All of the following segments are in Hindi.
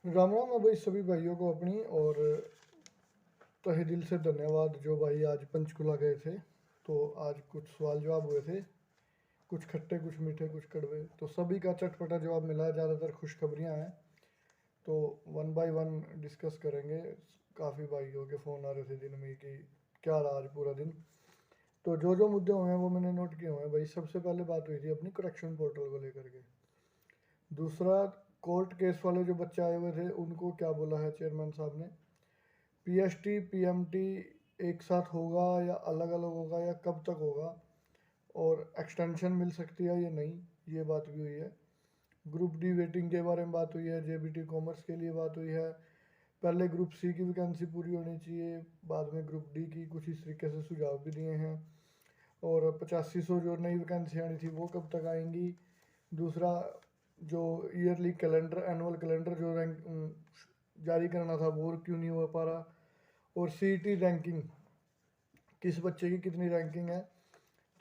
राम राम है भाई सभी भाइयों को अपनी। और तहे दिल से धन्यवाद जो भाई आज पंचकुला गए थे। तो आज कुछ सवाल जवाब हुए थे, कुछ खट्टे कुछ मीठे कुछ कड़वे, तो सभी का चटपटा जवाब मिला है। ज़्यादातर खुशखबरियाँ हैं, तो वन बाय वन डिस्कस करेंगे। काफ़ी भाइयों के फ़ोन आ रहे थे दिन में कि क्या रहा आज पूरा दिन। तो जो जो मुद्दे हुए हैं वो मैंने नोट किए हुए हैं भाई। सबसे पहले बात हुई थी अपनी करेक्शन पोर्टल को लेकर के। दूसरा, कोर्ट केस वाले जो बच्चे आए हुए थे उनको क्या बोला है चेयरमैन साहब ने। पीएसटी पीएमटी एक साथ होगा या अलग अलग होगा या कब तक होगा, और एक्सटेंशन मिल सकती है या नहीं, ये बात भी हुई है। ग्रुप डी वेटिंग के बारे में बात हुई है। जेबीटी कॉमर्स के लिए बात हुई है। पहले ग्रुप सी की वैकेंसी पूरी होनी चाहिए, बाद में ग्रुप डी की, कुछ इस तरीके से सुझाव भी दिए हैं। और 8500 जो नई वैकेंसी आनी थी वो कब तक आएंगी। दूसरा, जो ईयरली कैलेंडर एनुअल कैलेंडर जो रैंक जारी करना था वो क्यों नहीं हो पा रहा। और सीईटी रैंकिंग, किस बच्चे की कितनी रैंकिंग है।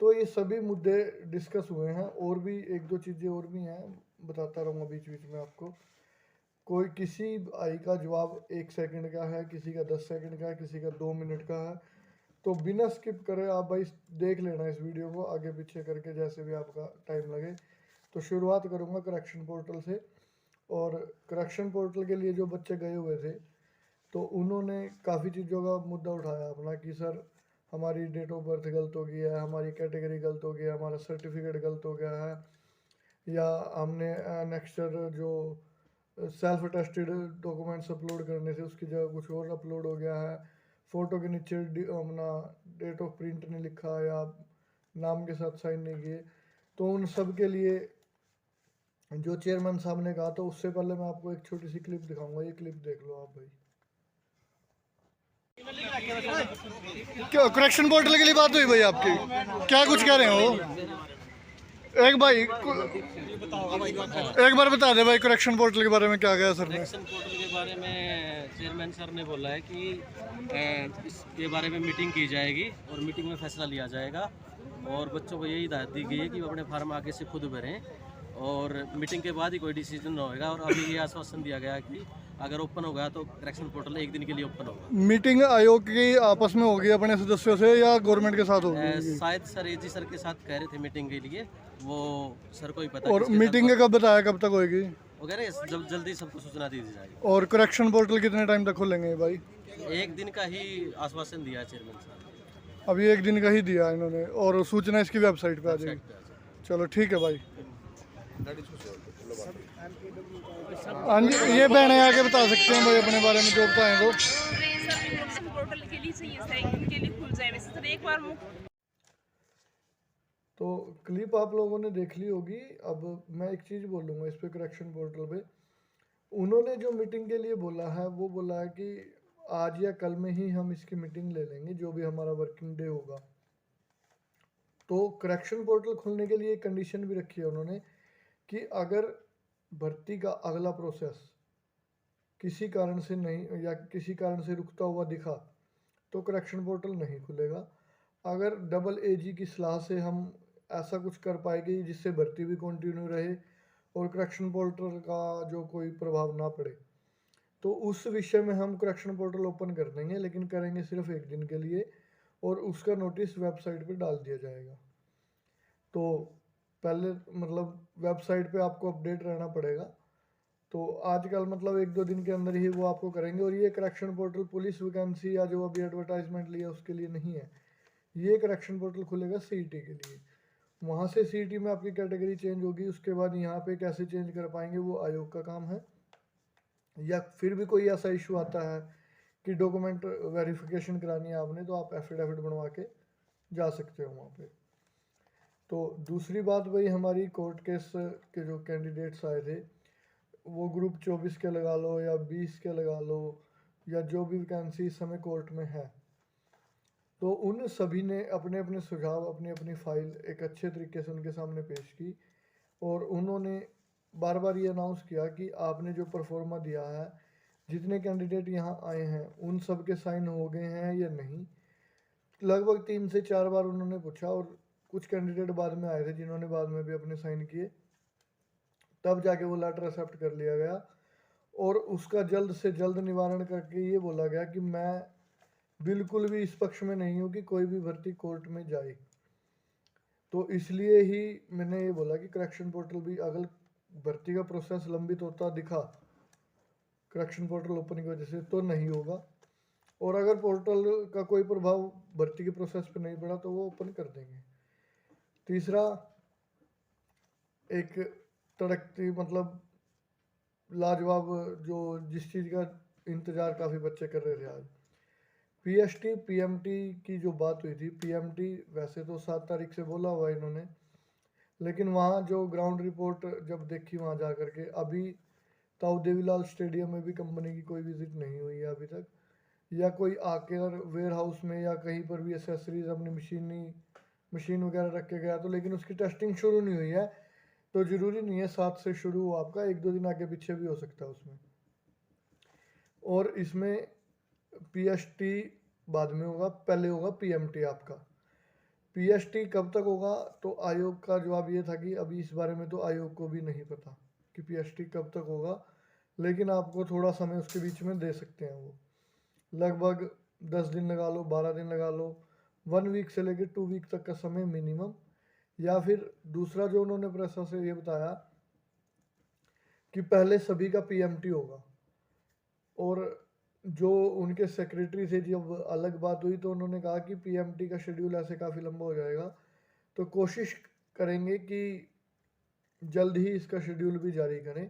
तो ये सभी मुद्दे डिस्कस हुए हैं। और भी एक दो चीज़ें और भी हैं, बताता रहूँगा बीच बीच में आपको। कोई किसी आई का जवाब 1 सेकंड का है, किसी का 10 सेकंड का है, किसी का 2 मिनट का है। तो बिना स्किप करे आप भाई देख लेना इस वीडियो को आगे पीछे करके, जैसे भी आपका टाइम लगे। तो शुरुआत करूँगा करेक्शन पोर्टल से। और करेक्शन पोर्टल के लिए जो बच्चे गए हुए थे, तो उन्होंने काफ़ी चीज़ों का मुद्दा उठाया अपना कि सर हमारी डेट ऑफ बर्थ गलत हो गई है, हमारी कैटेगरी गलत हो गया, हमारा सर्टिफिकेट गलत हो गया है, या हमने नेक्स्टर जो सेल्फ अटेस्टेड डॉक्यूमेंट्स अपलोड करने थे उसकी जगह कुछ और अपलोड हो गया है। फ़ोटो के नीचे अपना डेट ऑफ प्रिंट नहीं लिखा या नाम के साथ साइन नहीं किए। तो उन सब के लिए जो चेयरमैन साहब ने कहा, तो उससे पहले मैं आपको एक छोटी सी क्लिप दिखाऊंगा। ये क्लिप देख लो आप भाई। क्या करेक्शन पोर्टल के लिए बात हुई भाई आपकी? क्या कुछ कह रहे हो? एक भाई एक बार बता दे भाई, करेक्शन पोर्टल के बारे में क्या कहा सर ने? करेक्शन पोर्टल के बारे में चेयरमैन सर ने बोला है कि इसके बारे में मीटिंग की जाएगी और मीटिंग में फैसला लिया जाएगा। और बच्चों को यही हिदायत दी गई है कि वो अपने फार्म आगे से खुद भरें और मीटिंग के बाद ही कोई डिसीजन होगा। और अभी ये आश्वासन दिया गया कि अगर ओपन होगा तो करेक्शन पोर्टल एक दिन के लिए ओपन होगा। मीटिंग आयोग की आपस में होगी अपने सदस्यों से या गवर्नमेंट के साथ होगी? शायद सर एजी सर के साथ कह रहे थे मीटिंग के लिए, वो सर को ही पता और किसके साथ मीटिंग कब बताया, कब तक होगी? वगैरह जल्दी सबको सूचना दी जाएगी। और करेक्शन पोर्टल कितने टाइम तक खोलेंगे भाई? एक दिन का ही आश्वासन दिया है चेयरमैन साहब ने। अभी एक दिन का ही दिया इन्होंने, और सूचना इसकी वेबसाइट पे आ जाएगी। चलो ठीक है भाई। हाँ जी, ये बहनें आके बता सकते हैं भाई अपने बारे में जो बताएं तो। पोर्टल के लिए चाहिए था, एक दिन के लिए खुल जाए वैसे तो एक बार तो क्लिप आप लोगों ने देख ली होगी। अब मैं एक चीज़ बोलूँगा इस पे करेक्शन पोर्टल पे। उन्होंने जो मीटिंग के लिए बोला है वो बोला है कि आज या कल में ही हम इसकी मीटिंग ले लेंगे, जो भी हमारा वर्किंग डे होगा। तो करेक्शन पोर्टल खुलने के लिए एक कंडीशन भी रखी है उन्होंने कि अगर भर्ती का अगला प्रोसेस किसी कारण से नहीं या किसी कारण से रुकता हुआ दिखा तो करेक्शन पोर्टल नहीं खुलेगा। अगर डबल एजी की सलाह से हम ऐसा कुछ कर पाएंगे जिससे भर्ती भी कंटिन्यू रहे और करेक्शन पोर्टल का जो कोई प्रभाव ना पड़े, तो उस विषय में हम करेक्शन पोर्टल ओपन कर देंगे, लेकिन करेंगे सिर्फ एक दिन के लिए, और उसका नोटिस वेबसाइट पे डाल दिया जाएगा। तो पहले मतलब वेबसाइट पे आपको अपडेट रहना पड़ेगा। तो आजकल मतलब एक दो दिन के अंदर ही वो आपको करेंगे। और ये करेक्शन पोर्टल पुलिस वैकेंसी या जो अभी एडवर्टाइजमेंट लिया उसके लिए नहीं है। ये करेक्शन पोर्टल खुलेगा सीईटी के लिए। वहाँ से सीईटी में आपकी कैटेगरी चेंज होगी, उसके बाद यहाँ पे कैसे चेंज कर पाएंगे वो आयोग का काम है। या फिर भी कोई ऐसा इशू आता है कि डॉक्यूमेंट वेरिफिकेशन करानी है आपने, तो आप एफिडेविट बनवा के जा सकते हो वहाँ पे। तो दूसरी बात भाई, हमारी कोर्ट केस के जो कैंडिडेट्स आए थे, वो ग्रुप 24 के लगा लो या 20 के लगा लो, या जो भी वैकेंसी इस समय कोर्ट में है, तो उन सभी ने अपने अपने सुझाव, अपनी अपनी फाइल एक अच्छे तरीके से उनके सामने पेश की। और उन्होंने बार बार ये अनाउंस किया कि आपने जो परफॉर्मा दिया है, जितने कैंडिडेट यहाँ आए हैं उन सब के साइन हो गए हैं या नहीं। लगभग 3 से 4 बार उन्होंने पूछा, और कुछ कैंडिडेट बाद में आए थे जिन्होंने बाद में भी अपने साइन किए, तब जाके वो लेटर एक्सेप्ट कर लिया गया। और उसका जल्द से जल्द निवारण करके ये बोला गया कि मैं बिल्कुल भी इस पक्ष में नहीं हूँ कि कोई भी भर्ती कोर्ट में जाए। तो इसलिए ही मैंने ये बोला कि करेक्शन पोर्टल भी अगर भर्ती का प्रोसेस लंबित होता दिखा करेक्शन पोर्टल ओपनिंग की वजह से तो नहीं होगा, और अगर पोर्टल का कोई प्रभाव भर्ती के प्रोसेस पे नहीं पड़ा तो वो ओपन कर देंगे। तीसरा, एक तड़कती मतलब लाजवाब जो जिस चीज़ का इंतज़ार काफ़ी बच्चे कर रहे थे आज, पीएसटी पीएमटी की जो बात हुई थी। पीएमटी वैसे तो 7 तारीख से बोला हुआ इन्होंने, लेकिन वहाँ जो ग्राउंड रिपोर्ट जब देखी वहाँ जा कर के, अभी ताऊ देवीलाल स्टेडियम में भी कंपनी की कोई विजिट नहीं हुई है अभी तक, या कोई आकर वेयर हाउस में या कहीं पर भी एसेसरीज अपनी मशीन वगैरह रख के गया तो, लेकिन उसकी टेस्टिंग शुरू नहीं हुई है। तो ज़रूरी नहीं है 7 से शुरू हो, आपका 1-2 दिन आगे पीछे भी हो सकता है उसमें। और इसमें पीएसटी बाद में होगा, पहले होगा पीएमटी आपका। पीएसटी कब तक होगा, तो आयोग का जवाब ये था कि अभी इस बारे में तो आयोग को भी नहीं पता कि पीएसटी कब तक होगा, लेकिन आपको थोड़ा समय उसके बीच में दे सकते हैं। वो लगभग 10 दिन लगा लो, 12 दिन लगा लो, 1 वीक से लेकर 2 वीक तक का समय मिनिमम। या फिर दूसरा जो उन्होंने प्रेस से ये बताया कि पहले सभी का पीएमटी होगा, और जो उनके सेक्रेटरी से जब अलग बात हुई तो उन्होंने कहा कि पीएमटी का शेड्यूल ऐसे काफ़ी लंबा हो जाएगा, तो कोशिश करेंगे कि जल्द ही इसका शेड्यूल भी जारी करें।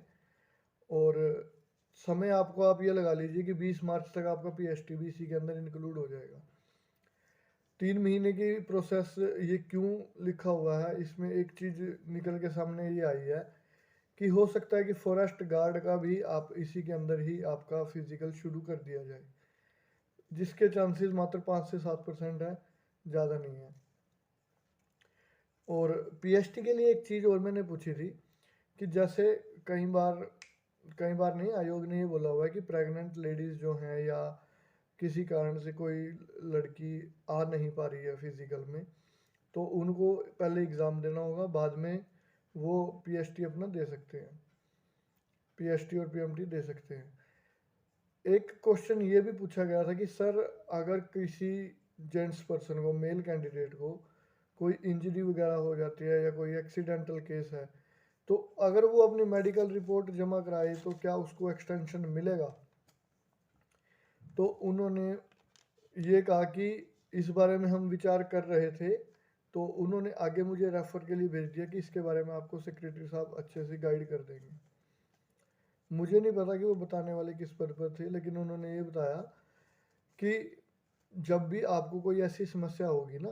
और समय आपको आप ये लगा लीजिए कि 20 मार्च तक आपका पीएसटी भी इसी के अंदर इंक्लूड हो जाएगा। 3 महीने की प्रोसेस ये क्यों लिखा हुआ है, इसमें एक चीज़ निकल के सामने ये आई है कि हो सकता है कि फॉरेस्ट गार्ड का भी आप इसी के अंदर ही आपका फिजिकल शुरू कर दिया जाए, जिसके चांसेस मात्र 5 से 7% है, ज़्यादा नहीं है। और पीएसटी के लिए एक चीज़ और मैंने पूछी थी कि जैसे कई बार नहीं, आयोग ने ये बोला हुआ है कि प्रेग्नेंट लेडीज़ जो हैं या किसी कारण से कोई लड़की आ नहीं पा रही है फिजिकल में, तो उनको पहले एग्ज़ाम देना होगा, बाद में वो पीएसटी अपना दे सकते हैं, पीएसटी और पीएमटी दे सकते हैं। एक क्वेश्चन ये भी पूछा गया था कि सर अगर किसी जेंट्स पर्सन को, मेल कैंडिडेट को कोई इंजरी वगैरह हो जाती है या कोई एक्सीडेंटल केस है, तो अगर वो अपनी मेडिकल रिपोर्ट जमा कराए तो क्या उसको एक्सटेंशन मिलेगा। तो उन्होंने ये कहा कि इस बारे में हम विचार कर रहे थे, तो उन्होंने आगे मुझे रेफ़र के लिए भेज दिया कि इसके बारे में आपको सेक्रेटरी साहब अच्छे से गाइड कर देंगे। मुझे नहीं पता कि वो बताने वाले किस पद पर थे, लेकिन उन्होंने ये बताया कि जब भी आपको कोई ऐसी समस्या होगी ना,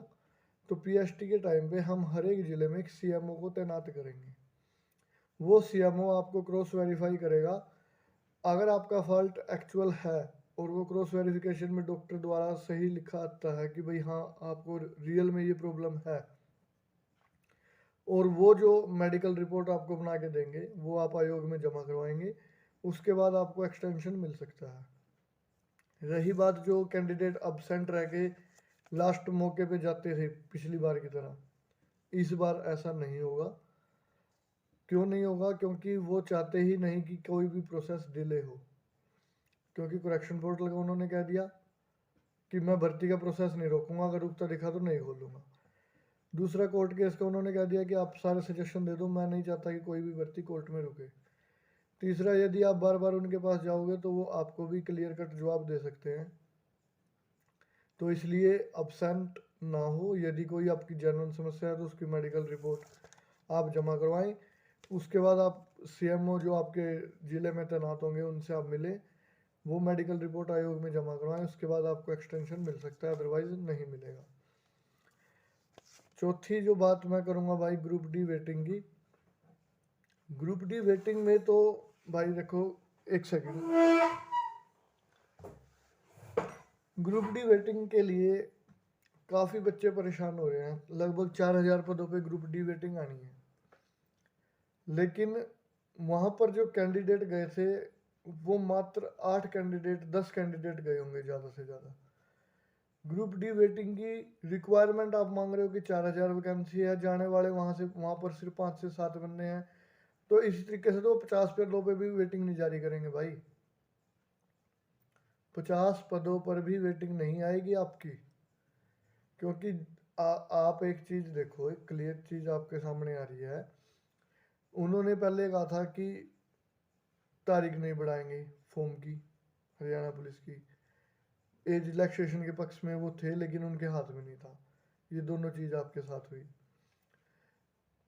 तो पीएसटी के टाइम पे हम हर एक ज़िले में एक सीएमओ को तैनात करेंगे। वो सीएमओ आपको क्रॉस वेरीफाई करेगा। अगर आपका फॉल्ट एक्चुअल है और वो क्रॉस वेरिफिकेशन में डॉक्टर द्वारा सही लिखा आता है कि भाई हाँ आपको रियल में ये प्रॉब्लम है, और वो जो मेडिकल रिपोर्ट आपको बना के देंगे वो आप आयोग में जमा करवाएंगे, उसके बाद आपको एक्सटेंशन मिल सकता है। रही बात जो कैंडिडेट अब्सेंट रह के लास्ट मौके पे जाते थे पिछली बार की तरह, इस बार ऐसा नहीं होगा। क्यों नहीं होगा, क्योंकि वो चाहते ही नहीं कि कोई भी प्रोसेस डिले हो, क्योंकि करेक्शन पोर्टल का उन्होंने कह दिया कि मैं भर्ती का प्रोसेस नहीं रोकूंगा, अगर रुकता दिखा तो नहीं खोलूंगा। दूसरा, कोर्ट केस का उन्होंने कह दिया कि आप सारे सजेशन दे दो, मैं नहीं चाहता कि कोई भी भर्ती कोर्ट में रुके। तीसरा, यदि आप बार बार उनके पास जाओगे तो वो आपको भी क्लियर कट जवाब दे सकते हैं, तो इसलिए अब्सेंट ना हो। यदि कोई आपकी जेन्युइन समस्या है तो उसकी मेडिकल रिपोर्ट आप जमा करवाएं। उसके बाद आप सीएमओ जो आपके ज़िले में तैनात होंगे उनसे आप मिलें, वो मेडिकल रिपोर्ट आयोग में जमा करवाएं, उसके बाद आपको एक्सटेंशन मिल सकता है, अदरवाइज नहीं मिलेगा। चौथी जो बात मैं करूँगा भाई, ग्रुप डी वेटिंग की। ग्रुप डी वेटिंग में तो भाई देखो, एक सेकंड, ग्रुप डी वेटिंग के लिए काफ़ी बच्चे परेशान हो रहे हैं। लगभग 4000 पदों पे ग्रुप डी वेटिंग आनी है, लेकिन वहाँ पर जो कैंडिडेट गए थे वो मात्र 8 कैंडिडेट 10 कैंडिडेट गए होंगे ज़्यादा से ज़्यादा। ग्रुप डी वेटिंग की रिक्वायरमेंट आप मांग रहे हो कि 4000 वैकेंसी है, जाने वाले वहाँ पर सिर्फ 5 से 7 बंदे हैं, तो इसी तरीके से तो 50 पदों पे भी वेटिंग नहीं जारी करेंगे भाई। 50 पदों पर भी वेटिंग नहीं आएगी आपकी, क्योंकि आप एक चीज़ देखो, एक क्लियर चीज़ आपके सामने आ रही है। उन्होंने पहले कहा था कि तारीख नहीं बढ़ाएंगे फॉर्म की, हरियाणा पुलिस की। एज रिलैक्सेशन के पक्ष में वो थे, लेकिन उनके हाथ में नहीं था। ये दोनों चीज़ आपके साथ हुई।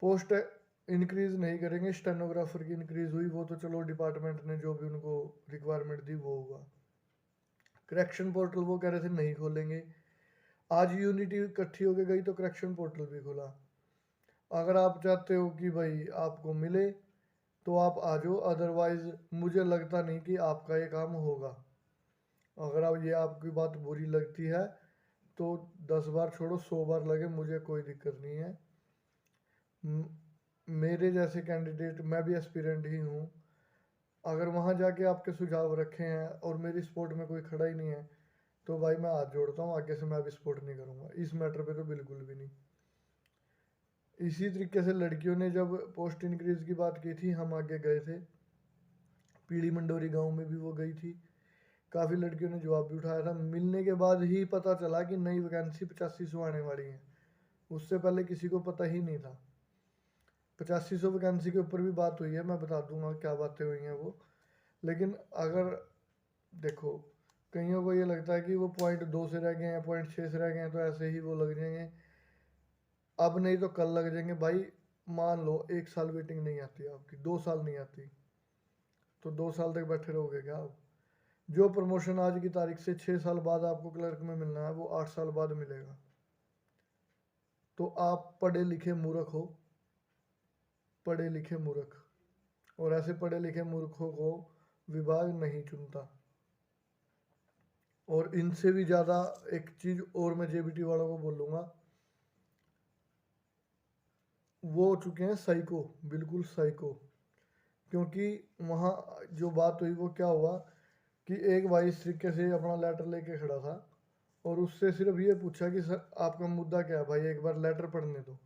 पोस्ट इंक्रीज नहीं करेंगे, स्टेनोग्राफर की इंक्रीज हुई, वो तो चलो डिपार्टमेंट ने जो भी उनको रिक्वायरमेंट दी वो हुआ। करेक्शन पोर्टल वो कह रहे थे नहीं खोलेंगे, आज यूनिटी इकट्ठी होकर गई तो करेक्शन पोर्टल भी खुला। अगर आप चाहते हो कि भाई आपको मिले तो आप आ जाओ, अदरवाइज मुझे लगता नहीं कि आपका ये काम होगा। अगर आप ये आपकी बात बुरी लगती है तो 10 बार छोड़ो 100 बार लगे, मुझे कोई दिक्कत नहीं है। मेरे जैसे कैंडिडेट, मैं भी एस्पिरेंट ही हूँ, अगर वहाँ जाके आपके सुझाव रखे हैं और मेरी सपोर्ट में कोई खड़ा ही नहीं है तो भाई मैं हाथ जोड़ता हूँ, आगे से मैं भी सपोर्ट नहीं करूँगा इस मैटर पे तो बिल्कुल भी नहीं। इसी तरीके से लड़कियों ने जब पोस्ट इंक्रीज की बात की थी, हम आगे गए थे, पीली मंडोरी गांव में भी वो गई थी, काफ़ी लड़कियों ने जवाब भी उठाया था। मिलने के बाद ही पता चला कि नई वैकेंसी 8500 आने वाली है, उससे पहले किसी को पता ही नहीं था। 8500 वैकेंसी के ऊपर भी बात हुई है, मैं बता दूंगा क्या बातें हुई हैं वो। लेकिन अगर देखो, कईयों को ये लगता है कि वो .2 से रह गए हैं, .6 से रह गए हैं तो ऐसे ही वो लग जाएंगे, अब नहीं तो कल लग जाएंगे भाई। मान लो 1 साल वेटिंग नहीं आती आपकी, 2 साल नहीं आती, तो 2 साल तक बैठे रहोगे क्या आप? जो प्रमोशन आज की तारीख से 6 साल बाद आपको क्लर्क में मिलना है वो 8 साल बाद मिलेगा। तो आप पढ़े लिखे मूर्ख हो, पढ़े लिखे मूर्ख, और ऐसे पढ़े लिखे मूर्खों को विभाग नहीं चुनता। और इनसे भी ज़्यादा एक चीज़ और मैं जेबीटी वालों को बोलूँगा, वो हो चुके हैं साइको, बिल्कुल साइको। क्योंकि वहाँ जो बात हुई वो क्या हुआ कि एक भाई इस तरीके से अपना लेटर लेके खड़ा था और उससे सिर्फ ये पूछा कि सर आपका मुद्दा क्या है भाई, एक बार लेटर पढ़ने दो।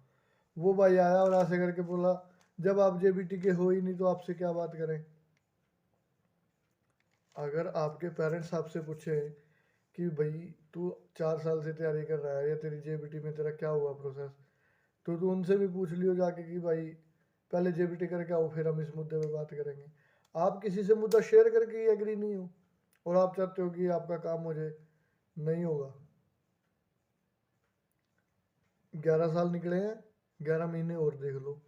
वो भाई आया और ऐसे करके बोला, जब आप जेबीटी के हो ही नहीं तो आपसे क्या बात करें। अगर आपके पेरेंट्स आपसे पूछे कि भाई तू 4 साल से तैयारी कर रहा है या तेरी जेबीटी में तेरा क्या हुआ प्रोसेस, तो तू उनसे भी पूछ लियो जाके कि भाई पहले जेबीटी करके आओ फिर हम इस मुद्दे पे बात करेंगे। आप किसी से मुद्दा शेयर करके ही एग्री नहीं हो और आप चाहते हो कि आपका काम हो जाए, नहीं होगा। 11 साल निकले हैं, 11 महीने और देख लो।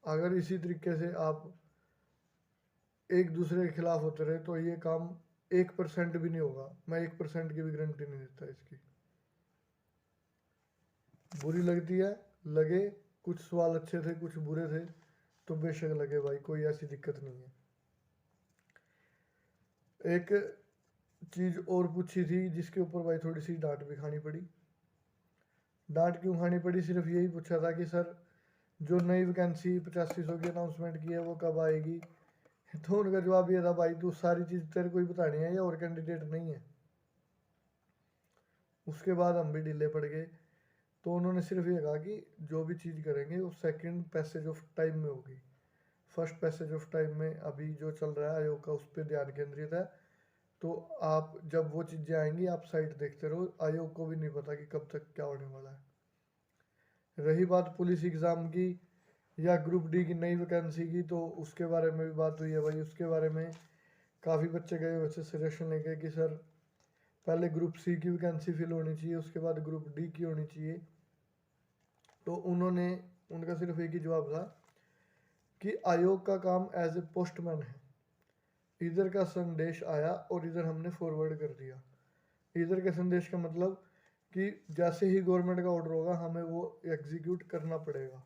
अगर इसी तरीके से आप एक दूसरे के खिलाफ होते रहे तो ये काम 1% भी नहीं होगा। मैं 1% की भी गारंटी नहीं देता इसकी। बुरी लगती है, लगे, कुछ सवाल अच्छे थे कुछ बुरे थे तो बेशक लगे भाई, कोई ऐसी दिक्कत नहीं है। एक चीज़ और पूछी थी जिसके ऊपर भाई थोड़ी सी डांट भी खानी पड़ी। डांट क्यों खानी पड़ी? सिर्फ यही पूछा था कि सर जो नई वैकेंसी 8500 की अनाउंसमेंट की है वो कब आएगी। तो उनका जवाब ये था, भाई तू सारी चीज़ तेरे को ही बतानी है या और कैंडिडेट नहीं है। उसके बाद हम भी ढीले पड़ गए। तो उन्होंने सिर्फ ये कहा कि जो भी चीज़ करेंगे वो सेकंड पैसेज ऑफ टाइम में होगी, फर्स्ट पैसेज ऑफ टाइम में अभी जो चल रहा है आयोग का उस पर ध्यान केंद्रित है। तो आप जब वो चीज़ें आएंगी आप साइट देखते रहो, आयोग को भी नहीं पता कि कब तक क्या होने वाला है। रही बात पुलिस एग्ज़ाम की या ग्रुप डी की नई वैकेंसी की, तो उसके बारे में भी बात हुई है भाई। उसके बारे में काफ़ी बच्चे गए वैसे सजेशन लेके कि सर पहले ग्रुप सी की वैकेंसी फिल होनी चाहिए, उसके बाद ग्रुप डी की होनी चाहिए। तो उनका सिर्फ एक ही जवाब था कि आयोग का काम एज ए पोस्टमैन है, इधर का संदेश आया और इधर हमने फॉरवर्ड कर दिया। इधर के संदेश का मतलब कि जैसे ही गवर्नमेंट का ऑर्डर होगा हमें वो एग्जीक्यूट करना पड़ेगा।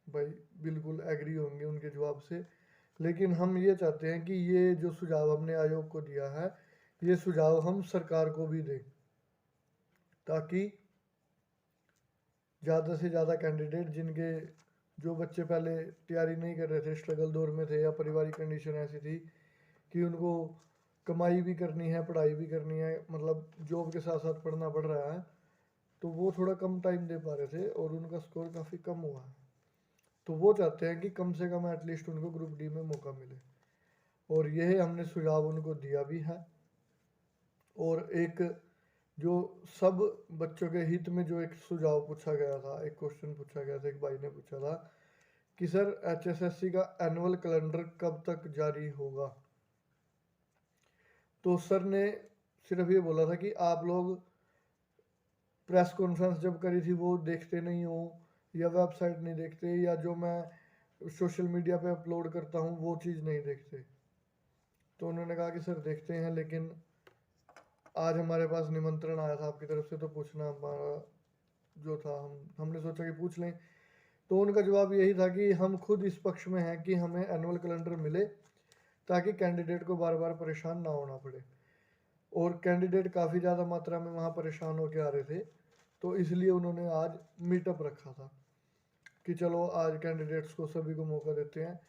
भाई बिल्कुल एग्री होंगे उनके जवाब से। लेकिन हम ये चाहते हैं कि ये जो सुझाव हमने आयोग को दिया है ये सुझाव हम सरकार को भी दें, ताकि ज़्यादा से ज़्यादा कैंडिडेट जिनके जो बच्चे पहले तैयारी नहीं कर रहे थे, स्ट्रगल दौर में थे या पारिवारिक कंडीशन ऐसी थी कि उनको कमाई भी करनी है पढ़ाई भी करनी है, मतलब जॉब के साथ साथ पढ़ना पड़ रहा है, तो वो थोड़ा कम टाइम दे पा रहे थे और उनका स्कोर काफ़ी कम हुआ है। तो वो चाहते हैं कि कम से कम एटलीस्ट उनको ग्रुप डी में मौका मिले, और यह हमने सुझाव उनको दिया भी है। और एक जो सब बच्चों के हित में जो एक सुझाव पूछा गया था, एक क्वेश्चन पूछा गया था, एक भाई ने पूछा था कि सर HSSC का एनुअल कैलेंडर कब तक जारी होगा। तो सर ने सिर्फ ये बोला था कि आप लोग प्रेस कॉन्फ्रेंस जब करी थी वो देखते नहीं हो, या वेबसाइट नहीं देखते, या जो मैं सोशल मीडिया पे अपलोड करता हूँ वो चीज़ नहीं देखते। तो उन्होंने कहा कि सर देखते हैं, लेकिन आज हमारे पास निमंत्रण आया था आपकी तरफ से, तो पूछना हमारा जो था, हमने सोचा कि पूछ लें। तो उनका जवाब यही था कि हम खुद इस पक्ष में हैं कि हमें एनुअल कैलेंडर मिले, ताकि कैंडिडेट को बार बार परेशान ना होना पड़े। और कैंडिडेट काफ़ी ज़्यादा मात्रा में वहाँ परेशान होकर आ रहे थे, तो इसलिए उन्होंने आज मीटअप रखा था कि चलो आज कैंडिडेट्स को सभी को मौका देते हैं।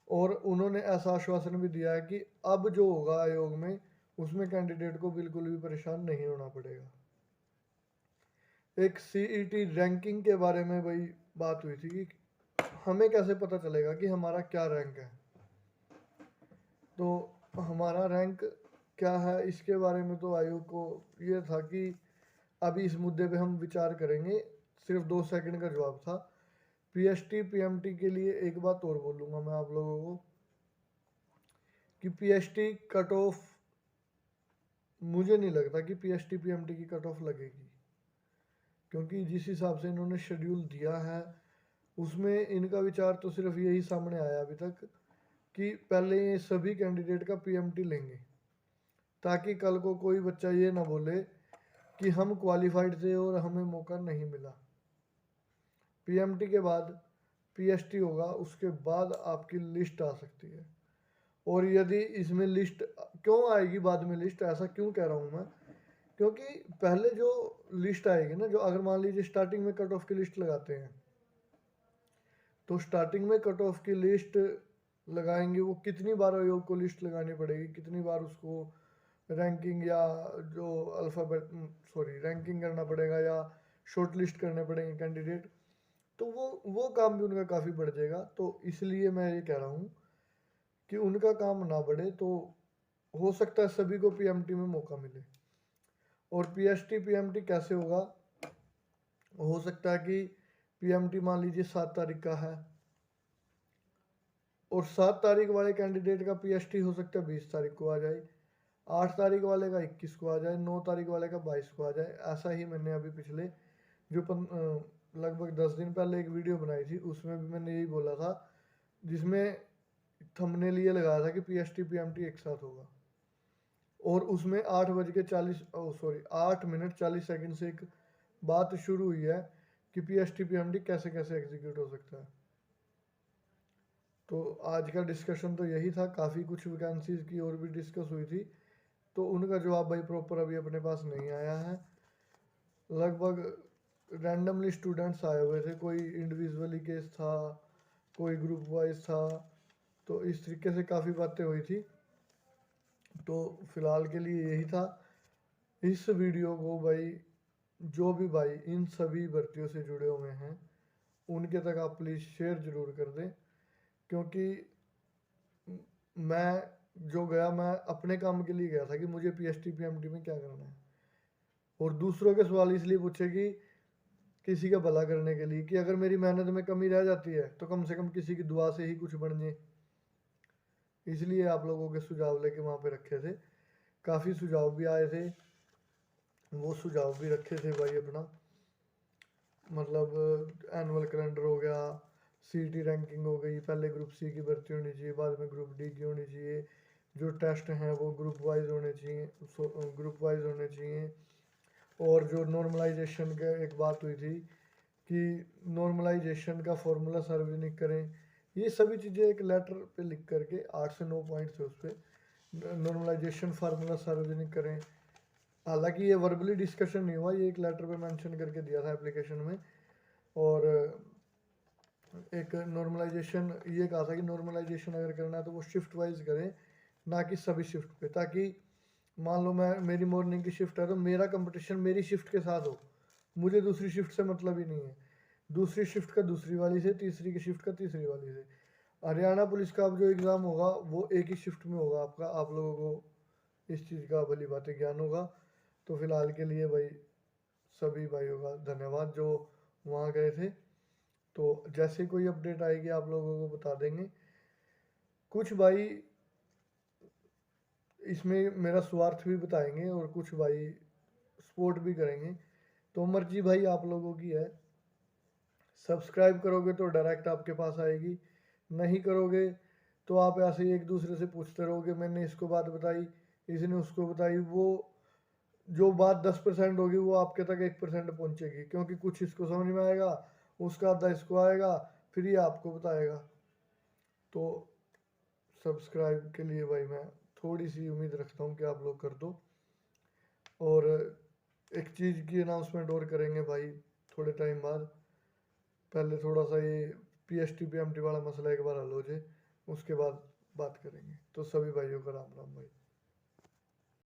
और उन्होंने ऐसा आश्वासन भी दिया है कि अब जो होगा आयोग में, उसमें कैंडिडेट को बिल्कुल भी परेशान नहीं होना पड़ेगा। एक CET रैंकिंग के बारे में भाई बात हुई थी कि हमें कैसे पता चलेगा कि हमारा क्या रैंक है। तो हमारा रैंक क्या है इसके बारे में तो आयोग को ये था कि अभी इस मुद्दे पे हम विचार करेंगे। सिर्फ 2 सेकंड का जवाब था। PST PMT के लिए एक बात और बोलूँगा मैं आप लोगों को कि PST कट ऑफ, मुझे नहीं लगता कि PST PMT की कट ऑफ लगेगी, क्योंकि जिस हिसाब से इन्होंने शेड्यूल दिया है उसमें इनका विचार तो सिर्फ यही सामने आया अभी तक कि पहले ये सभी कैंडिडेट का PMT लेंगे, ताकि कल को कोई बच्चा ये ना बोले कि हम क्वालिफाइड थे और हमें मौका नहीं मिला। PMT के बाद PST होगा, उसके बाद आपकी लिस्ट आ सकती है। और यदि इसमें लिस्ट क्यों आएगी बाद में, लिस्ट ऐसा क्यों कह रहा हूँ मैं, क्योंकि पहले जो लिस्ट आएगी ना, जो अगर मान लीजिए स्टार्टिंग में कट ऑफ की लिस्ट लगाते हैं, तो स्टार्टिंग में कट ऑफ की लिस्ट लगाएंगे, वो कितनी बार आयोग को लिस्ट लगानी पड़ेगी, कितनी बार उसको रैंकिंग या जो रैंकिंग करना पड़ेगा या शॉर्ट लिस्ट करने पड़ेंगे कैंडिडेट, तो वो काम भी उनका काफ़ी बढ़ जाएगा। तो इसलिए मैं ये कह रहा हूँ कि उनका काम ना बढ़े, तो हो सकता है सभी को PMT में मौका मिले। और PST PMT कैसे होगा, हो सकता है कि PMT मान लीजिए 7 तारीख का है, और 7 तारीख वाले कैंडिडेट का PST हो सकता है 20 तारीख को आ जाए, 8 तारीख वाले का 21 को आ जाए, 9 तारीख वाले का 22 को आ जाए। ऐसा ही मैंने अभी पिछले लगभग 10 दिन पहले एक वीडियो बनाई थी, उसमें भी मैंने यही बोला था, जिसमें थंबनेल ये लगाया था कि PST PMT एक साथ होगा। और उसमें 8 मिनट 40 सेकंड से एक बात शुरू हुई है कि PST PMT कैसे कैसे एग्जीक्यूट हो सकता है। तो आज का डिस्कशन तो यही था। काफ़ी कुछ वैकेंसीज की और भी डिस्कस हुई थी, तो उनका जवाब भाई प्रॉपर अभी अपने पास नहीं आया है। लगभग रैंडमली स्टूडेंट्स आए हुए थे, कोई इंडिविजुअली केस था, कोई ग्रुप वाइज था, तो इस तरीके से काफ़ी बातें हुई थी। तो फिलहाल के लिए यही था। इस वीडियो को भाई जो भी भाई इन सभी भर्तियों से जुड़े हुए हैं उनके तक आप प्लीज़ शेयर ज़रूर कर दें, क्योंकि मैं जो गया, मैं अपने काम के लिए गया था कि मुझे PST PMT में क्या करना है, और दूसरों के सवाल इसलिए पूछे कि किसी का भला करने के लिए, कि अगर मेरी मेहनत में कमी रह जाती है तो कम से कम किसी की दुआ से ही कुछ बन जाए। इसलिए आप लोगों के सुझाव लेके वहाँ पे रखे थे। काफ़ी सुझाव भी आए थे, वो सुझाव भी रखे थे भाई अपना, मतलब एनुअल कैलेंडर हो गया, CET रैंकिंग हो गई, पहले ग्रुप C की भर्ती होनी चाहिए, बाद में ग्रुप D की होनी चाहिए, जो टेस्ट हैं वो ग्रुप वाइज होने चाहिए, और जो नॉर्मलाइजेशन का एक बात हुई थी कि नॉर्मलाइजेशन का फॉर्मूला सार्वजनिक करें। ये सभी चीज़ें एक लेटर पे लिख करके 8 से 9 पॉइंट थे उस पर, नॉर्मलाइजेशन फार्मूला सार्वजनिक करें। हालांकि ये वर्बली डिस्कशन नहीं हुआ, ये एक लेटर पे मेंशन करके दिया था एप्लीकेशन में। और एक नॉर्मलाइजेशन ये कहा था कि नॉर्मलाइजेशन अगर करना है तो वो शिफ्ट वाइज करें, ना कि सभी शिफ्ट पे, ताकि मान लो मेरी मॉर्निंग की शिफ्ट है तो मेरा कंपटीशन मेरी शिफ्ट के साथ हो, मुझे दूसरी शिफ्ट से मतलब ही नहीं है। दूसरी शिफ्ट का दूसरी वाली से, तीसरी की शिफ्ट का तीसरी वाली से। हरियाणा पुलिस का अब जो एग्ज़ाम होगा वो एक ही शिफ्ट में होगा आपका, आप लोगों को इस चीज़ का भली बातें ज्ञान होगा। तो फिलहाल के लिए भाई सभी भाइयों का धन्यवाद जो वहाँ गए थे। तो जैसे ही कोई अपडेट आएगी आप लोगों को बता देंगे। कुछ भाई इसमें मेरा स्वार्थ भी बताएंगे और कुछ भाई सपोर्ट भी करेंगे, तो मर्जी भाई आप लोगों की है। सब्सक्राइब करोगे तो डायरेक्ट आपके पास आएगी, नहीं करोगे तो आप ऐसे ही एक दूसरे से पूछते रहोगे, मैंने इसको बात बताई, इसने उसको बताई, वो जो बात 10% होगी वो आपके तक 1% पहुंचेगी, क्योंकि कुछ इसको समझ में आएगा, उसका आधा इसको आएगा, फिर ये आपको बताएगा। तो सब्सक्राइब के लिए भाई मैं थोड़ी सी उम्मीद रखता हूँ कि आप लोग कर दो। और एक चीज़ की अनाउंसमेंट और करेंगे भाई थोड़े टाइम बाद। पहले थोड़ा सा ये PST PMT वाला मसला एक बार हल हो जाए, उसके बाद बात करेंगे। तो सभी भाइयों का राम राम भाई।